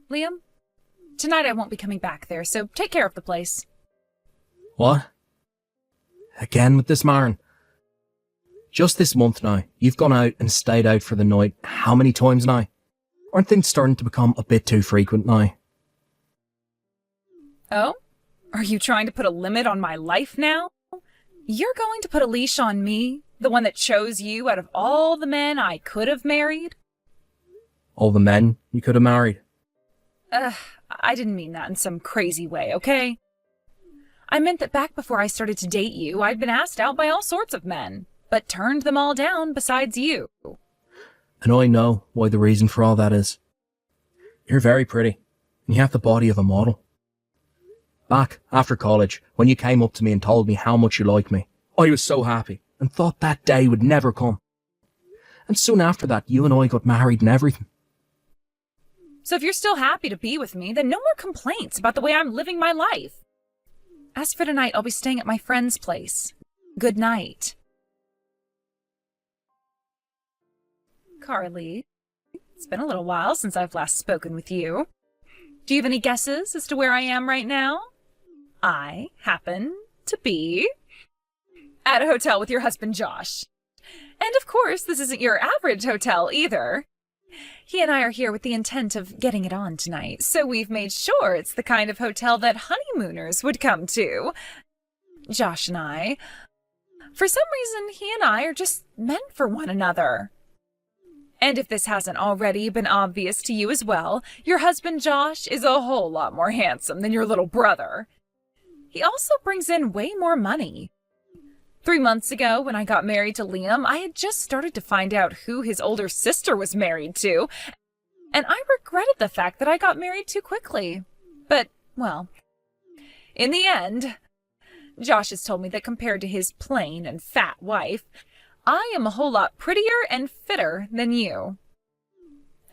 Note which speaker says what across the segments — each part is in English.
Speaker 1: Liam, tonight I won't be coming back there, so take care of the place.
Speaker 2: What? Again with this Maren? Just this month now, you've gone out and stayed out for the night how many times now? Aren't things starting to become a bit too frequent now?
Speaker 1: Oh? Are you trying to put a limit on my life now? You're going to put a leash on me, the one that chose you out of all the men I could have married?
Speaker 2: All the men you could have married?
Speaker 1: I didn't mean that in some crazy way, okay? I meant that back before I started to date you, I'd been asked out by all sorts of men, but turned them all down besides you.
Speaker 2: And I know why the reason for all that is. You're very pretty, and you have the body of a model. Back after college, when you came up to me and told me how much you like me, I was so happy and thought that day would never come. And soon after that, you and I got married and everything.
Speaker 1: So if you're still happy to be with me, then no more complaints about the way I'm living my life. As for tonight, I'll be staying at my friend's place. Good night. Carly, it's been a little while since I've last spoken with you. Do you have any guesses as to where I am right now? I happen to be at a hotel with your husband, Josh. And of course, this isn't your average hotel either. He and I are here with the intent of getting it on tonight, so we've made sure it's the kind of hotel that honeymooners would come to. Josh and I. For some reason, he and I are just meant for one another. And if this hasn't already been obvious to you as well, your husband Josh is a whole lot more handsome than your little brother. He also brings in way more money. 3 months ago, when I got married to Liam, I had just started to find out who his older sister was married to, and I regretted the fact that I got married too quickly. But, well, in the end, Josh has told me that compared to his plain and fat wife, I am a whole lot prettier and fitter than you.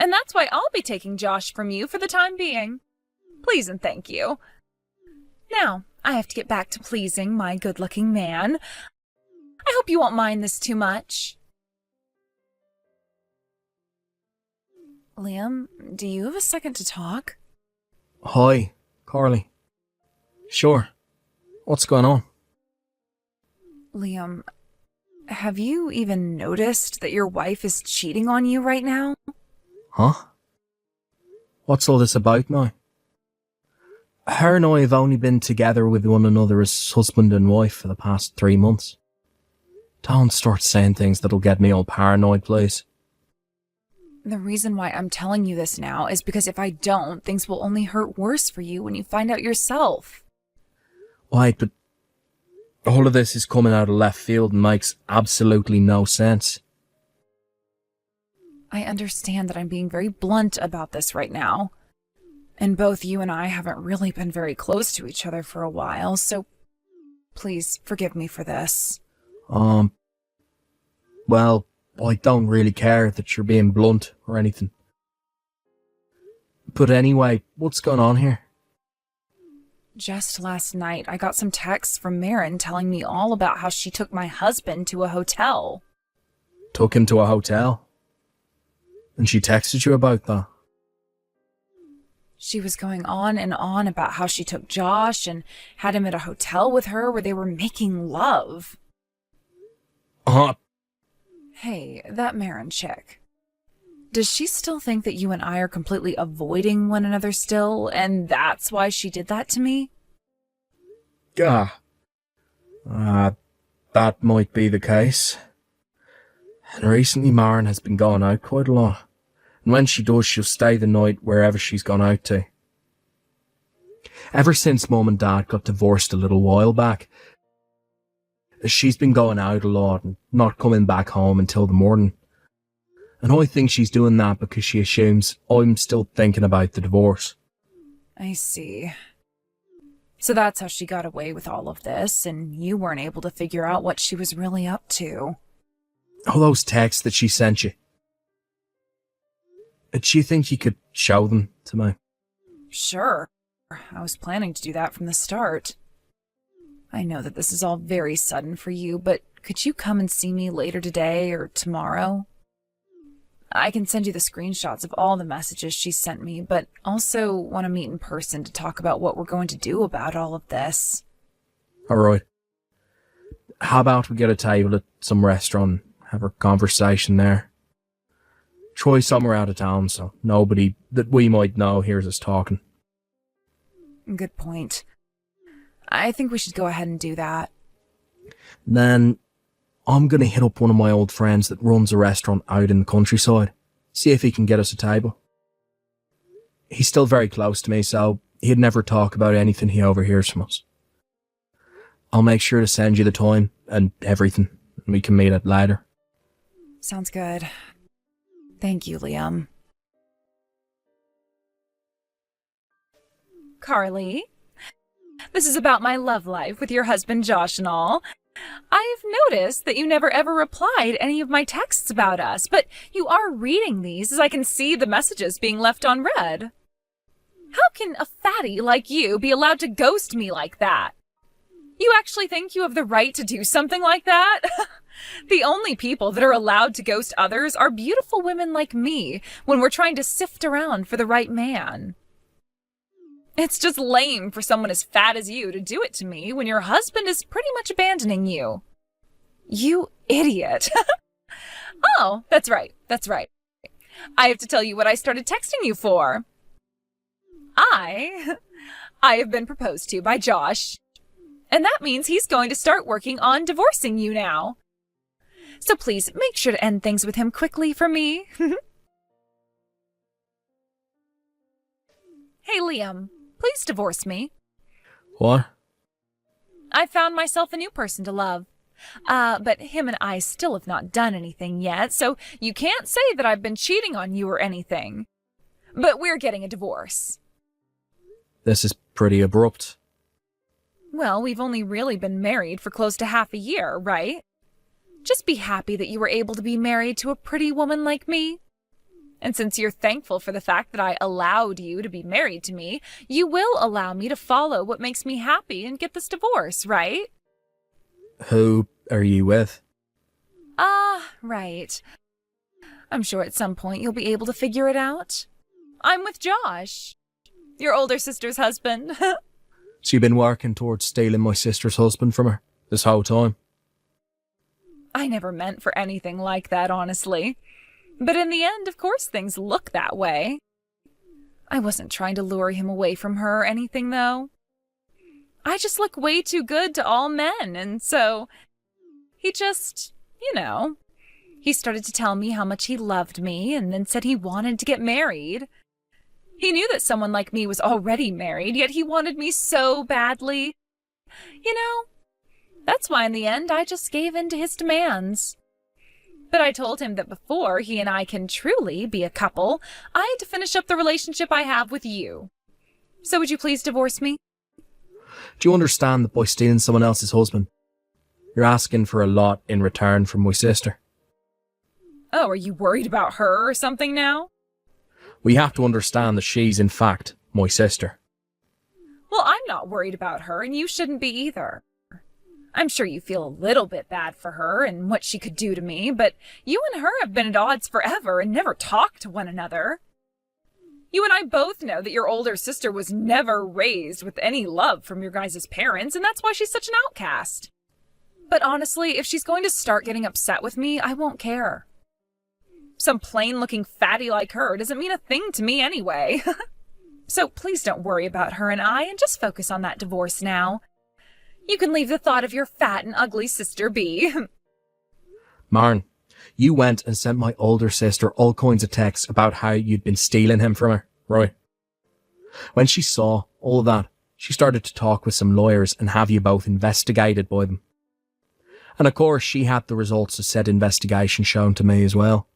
Speaker 1: And that's why I'll be taking Josh from you for the time being. Please and thank you. Now, I have to get back to pleasing my good-looking man. I hope you won't mind this too much. Liam, do you have a second to talk?
Speaker 2: Hi, Carly. Sure. What's going on?
Speaker 1: Liam, have you even noticed that your wife is cheating on you right now?
Speaker 2: Huh? What's all this about now? Her and I have only been together with one another as husband and wife for the past 3 months. Don't start saying things that'll get me all paranoid, please.
Speaker 1: The reason why I'm telling you this now is because if I don't, things will only hurt worse for you when you find out yourself.
Speaker 2: Right, but all of this is coming out of left field and makes absolutely no sense.
Speaker 1: I understand that I'm being very blunt about this right now. And both you and I haven't really been very close to each other for a while, so please forgive me for this.
Speaker 2: Well, I don't really care that you're being blunt or anything. But anyway, what's going on here?
Speaker 1: Just last night, I got some texts from Maren telling me all about how she took my husband to a hotel.
Speaker 2: Took him to a hotel? And she texted you about that?
Speaker 1: She was going on and on about how she took Josh and had him at a hotel with her where they were making love. Hey, that Maren chick. Does she still think that you and I are completely avoiding one another still, and that's why she did that to me?
Speaker 2: That might be the case. And recently Maren has been going out quite a lot. And when she does, she'll stay the night wherever she's gone out to. Ever since Mum and Dad got divorced a little while back, she's been going out a lot and not coming back home until the morning. And I think she's doing that because she assumes I'm still thinking about the divorce.
Speaker 1: I see. So that's how she got away with all of this, and you weren't able to figure out what she was really up to.
Speaker 2: All those texts that she sent you. Do you think you could show them to me?
Speaker 1: Sure. I was planning to do that from the start. I know that this is all very sudden for you, but could you come and see me later today or tomorrow? I can send you the screenshots of all the messages she sent me, but also want to meet in person to talk about what we're going to do about all of this.
Speaker 2: Alright. How about we get a table at some restaurant, have a conversation there? Try somewhere out of town so nobody that we might know hears us talking.
Speaker 1: Good point. I think we should go ahead and do that.
Speaker 2: Then I'm going to hit up one of my old friends that runs a restaurant out in the countryside. See if he can get us a table. He's still very close to me, so he'd never talk about anything he overhears from us. I'll make sure to send you the time and everything, and we can meet it later.
Speaker 1: Sounds good. Thank you, Liam. Carly, this is about my love life with your husband Josh and all. I've noticed that you never ever replied any of my texts about us, but you are reading these as I can see the messages being left unread. How can a fatty like you be allowed to ghost me like that? You actually think you have the right to do something like that? The only people that are allowed to ghost others are beautiful women like me when we're trying to sift around for the right man. It's just lame for someone as fat as you to do it to me when your husband is pretty much abandoning you. You idiot. Oh, that's right. I have to tell you what I started texting you for. I have been proposed to by Josh, and that means he's going to start working on divorcing you now. So please make sure to end things with him quickly for me. Hey, Liam. Please divorce me.
Speaker 2: What?
Speaker 1: I found myself a new person to love. But him and I still have not done anything yet, so you can't say that I've been cheating on you or anything. But we're getting a divorce.
Speaker 2: This is pretty abrupt.
Speaker 1: Well, we've only really been married for close to half a year, right? Just be happy that you were able to be married to a pretty woman like me. And since you're thankful for the fact that I allowed you to be married to me, you will allow me to follow what makes me happy and get this divorce, right?
Speaker 2: Who are you with?
Speaker 1: Right. I'm sure at some point you'll be able to figure it out. I'm with Josh, your older sister's husband.
Speaker 2: So you've been working towards stealing my sister's husband from her this whole time?
Speaker 1: I never meant for anything like that, honestly. But in the end, of course, things look that way. I wasn't trying to lure him away from her or anything, though. I just look way too good to all men, and so he just, he started to tell me how much he loved me and then said he wanted to get married. He knew that someone like me was already married, yet he wanted me so badly. That's why in the end I just gave in to his demands. But I told him that before he and I can truly be a couple, I had to finish up the relationship I have with you. So would you please divorce me?
Speaker 2: Do you understand that by stealing someone else's husband, you're asking for a lot in return from my sister?
Speaker 1: Oh, are you worried about her or something now?
Speaker 2: We have to understand that she's in fact my sister.
Speaker 1: Well, I'm not worried about her, and you shouldn't be either. I'm sure you feel a little bit bad for her and what she could do to me, but you and her have been at odds forever and never talked to one another. You and I both know that your older sister was never raised with any love from your guys' parents, and that's why she's such an outcast. But honestly, if she's going to start getting upset with me, I won't care. Some plain-looking fatty like her doesn't mean a thing to me anyway. So please don't worry about her and I, and just focus on that divorce now. You can leave the thought of your fat and ugly sister be.
Speaker 2: Marn, you went and sent my older sister all kinds of texts about how you'd been stealing him from her, right? When she saw all that, she started to talk with some lawyers and have you both investigated by them. And of course, she had the results of said investigation shown to me as well.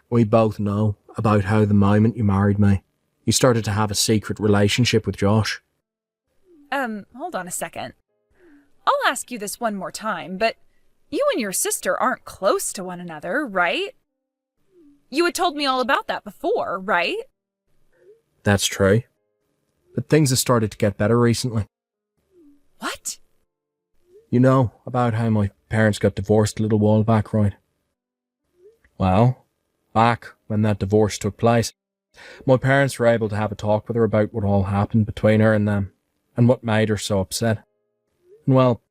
Speaker 2: We both know about how the moment you married me, you started to have a secret relationship with Josh.
Speaker 1: Hold on a second. I'll ask you this one more time, but you and your sister aren't close to one another, right? You had told me all about that before, right?
Speaker 2: That's true. But things have started to get better recently.
Speaker 1: What?
Speaker 2: You know about how my parents got divorced a little while back, right? Well, Back when that divorce took place, my parents were able to have a talk with her about what all happened between her and them, and what made her so upset. And well,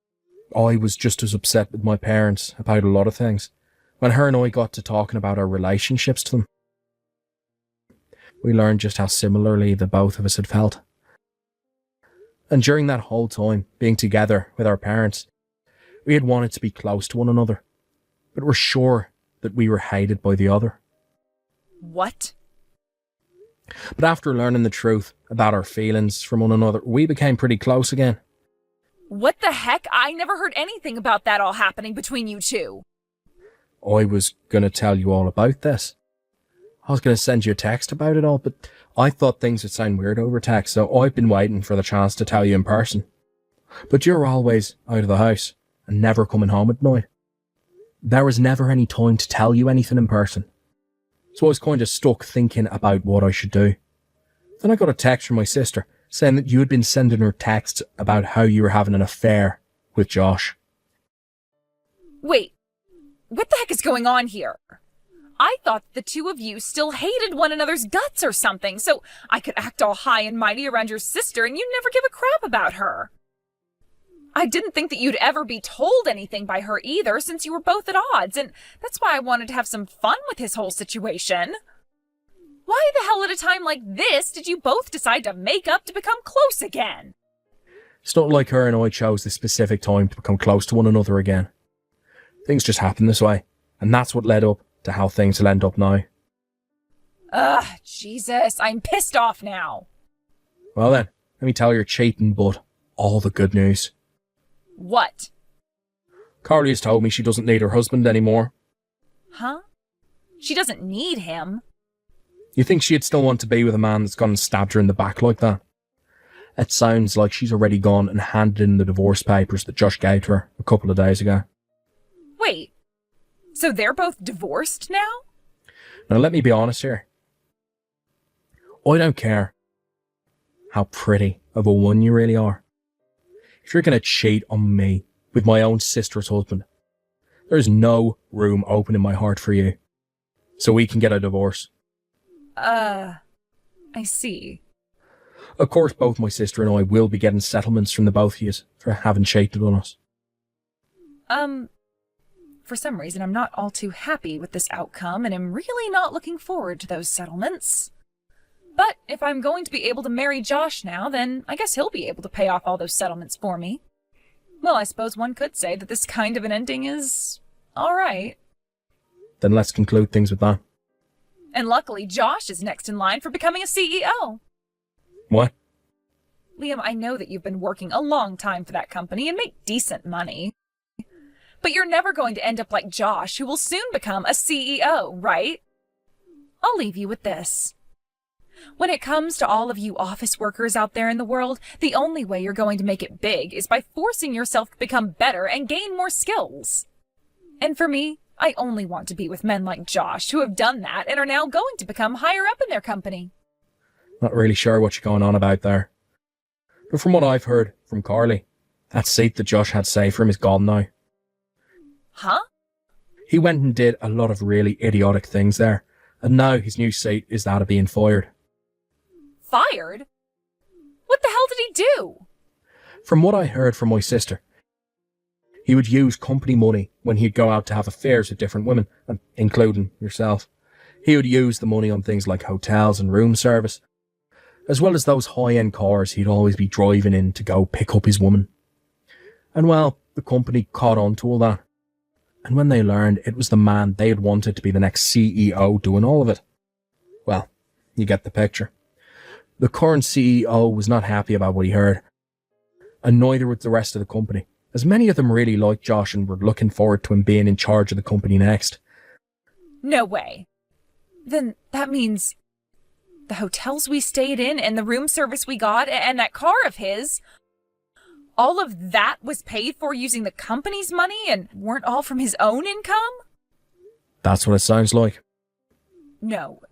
Speaker 2: I was just as upset with my parents about a lot of things when her and I got to talking about our relationships to them. We learned just how similarly the both of us had felt. And during that whole time, being together with our parents, we had wanted to be close to one another, but were sure that we were hated by the other.
Speaker 1: What?
Speaker 2: But after learning the truth about our feelings from one another, we became pretty close again.
Speaker 1: What the heck? I never heard anything about that all happening between you two.
Speaker 2: I was going to tell you all about this. I was going to send you a text about it all, but I thought things would sound weird over text, so I've been waiting for the chance to tell you in person. But you're always out of the house and never coming home at night. There was never any time to tell you anything in person. So I was kind of stuck thinking about what I should do. Then I got a text from my sister saying that you had been sending her texts about how you were having an affair with Josh.
Speaker 1: Wait, what the heck is going on here? I thought the two of you still hated one another's guts or something, so I could act all high and mighty around your sister and you'd never give a crap about her. I didn't think that you'd ever be told anything by her either, since you were both at odds, and that's why I wanted to have some fun with his whole situation. Why the hell at a time like this did you both decide to make up to become close again?
Speaker 2: It's not like her and I chose this specific time to become close to one another again. Things just happen this way, and that's what led up to how things will end up now.
Speaker 1: Ugh, Jesus, I'm pissed off now.
Speaker 2: Well then, let me tell your cheating butt all the good news.
Speaker 1: What?
Speaker 2: Carly has told me she doesn't need her husband anymore.
Speaker 1: Huh? She doesn't need him.
Speaker 2: You think she'd still want to be with a man that's gone and stabbed her in the back like that? It sounds like she's already gone and handed in the divorce papers that Josh gave to her a couple of days ago.
Speaker 1: Wait, so they're both divorced now?
Speaker 2: Now let me be honest here. I don't care how pretty of a one you really are. If you're going to cheat on me with my own sister's husband, there's no room open in my heart for you. So we can get a divorce.
Speaker 1: I see.
Speaker 2: Of course, both my sister and I will be getting settlements from the both of you for having cheated on us.
Speaker 1: For some reason I'm not all too happy with this outcome, and am really not looking forward to those settlements. But if I'm going to be able to marry Josh now, then I guess he'll be able to pay off all those settlements for me. Well, I suppose one could say that this kind of an ending is alright.
Speaker 2: Then let's conclude things with that.
Speaker 1: And luckily, Josh is next in line for becoming a CEO.
Speaker 2: What?
Speaker 1: Liam, I know that you've been working a long time for that company and make decent money. But you're never going to end up like Josh, who will soon become a CEO, right? I'll leave you with this. When it comes to all of you office workers out there in the world, the only way you're going to make it big is by forcing yourself to become better and gain more skills. And for me, I only want to be with men like Josh who have done that and are now going to become higher up in their company.
Speaker 2: Not really sure what you're going on about there. But from what I've heard from Carly, that seat that Josh had saved for him is gone now.
Speaker 1: Huh?
Speaker 2: He went and did a lot of really idiotic things there, and now his new seat is that of being fired.
Speaker 1: Fired? What the hell did he do?
Speaker 2: From what I heard from my sister, he would use company money when he'd go out to have affairs with different women, including yourself. He would use the money on things like hotels and room service, as well as those high-end cars he'd always be driving in to go pick up his woman. And well, the company caught on to all that. And when they learned it was the man they had wanted to be the next CEO doing all of it, well, you get the picture. The current CEO was not happy about what he heard, and neither was the rest of the company, as many of them really liked Josh and were looking forward to him being in charge of the company next.
Speaker 1: No way. Then that means the hotels we stayed in and the room service we got and that car of his, all of that was paid for using the company's money and weren't all from his own income?
Speaker 2: That's what it sounds like.
Speaker 1: No.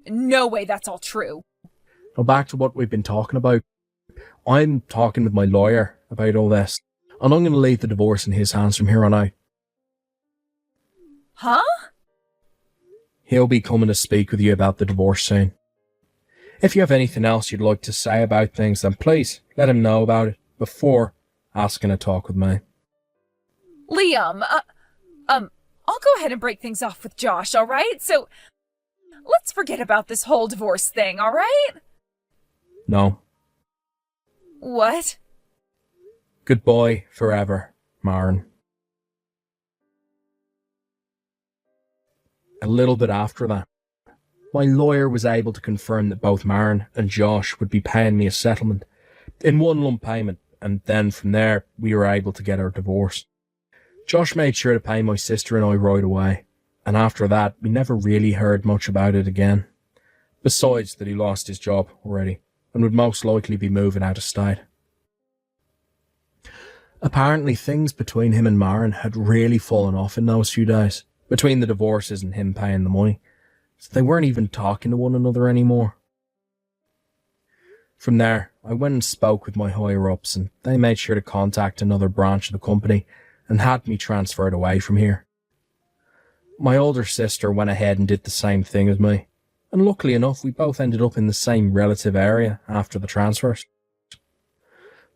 Speaker 1: No way that's all true.
Speaker 2: Now back to what we've been talking about. I'm talking with my lawyer about all this, and I'm going to leave the divorce in his hands from here on out.
Speaker 1: Huh?
Speaker 2: He'll be coming to speak with you about the divorce soon. If you have anything else you'd like to say about things, then please let him know about it before asking a talk with me.
Speaker 1: Liam, I'll go ahead and break things off with Josh, all right? So let's forget about this whole divorce thing, all right?
Speaker 2: No.
Speaker 1: What?
Speaker 2: Goodbye forever, Maren. A little bit after that, my lawyer was able to confirm that both Maren and Josh would be paying me a settlement in one lump payment, and then from there we were able to get our divorce. Josh made sure to pay my sister and I right away, and after that we never really heard much about it again, besides that he lost his job already and would most likely be moving out of state. Apparently things between him and Maren had really fallen off in those few days, between the divorces and him paying the money, so they weren't even talking to one another anymore. From there, I went and spoke with my higher-ups, and they made sure to contact another branch of the company and had me transferred away from here. My older sister went ahead and did the same thing as me, and luckily enough we both ended up in the same relative area after the transfers.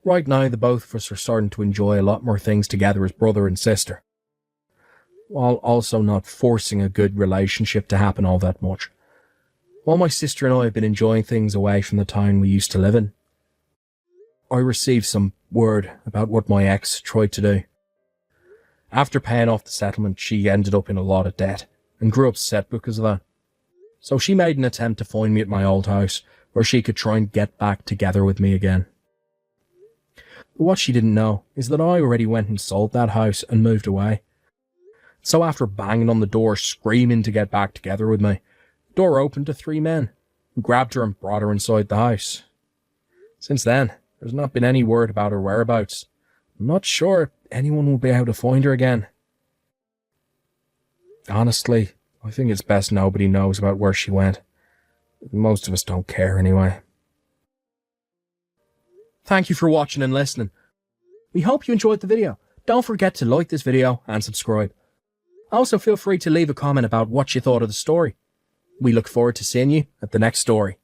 Speaker 2: Right now the both of us are starting to enjoy a lot more things together as brother and sister, while also not forcing a good relationship to happen all that much. While my sister and I have been enjoying things away from the town we used to live in, I received some word about what my ex tried to do. After paying off the settlement, she ended up in a lot of debt and grew upset because of that. So she made an attempt to find me at my old house where she could try and get back together with me again. But what she didn't know is that I already went and sold that house and moved away. So after banging on the door screaming to get back together with me, the door opened to 3 men who grabbed her and brought her inside the house. Since then, there's not been any word about her whereabouts. I'm not sure if anyone will be able to find her again. Honestly, I think it's best nobody knows about where she went. Most of us don't care anyway. Thank you for watching and listening. We hope you enjoyed the video. Don't forget to like this video and subscribe. Also feel free to leave a comment about what you thought of the story. We look forward to seeing you at the next story.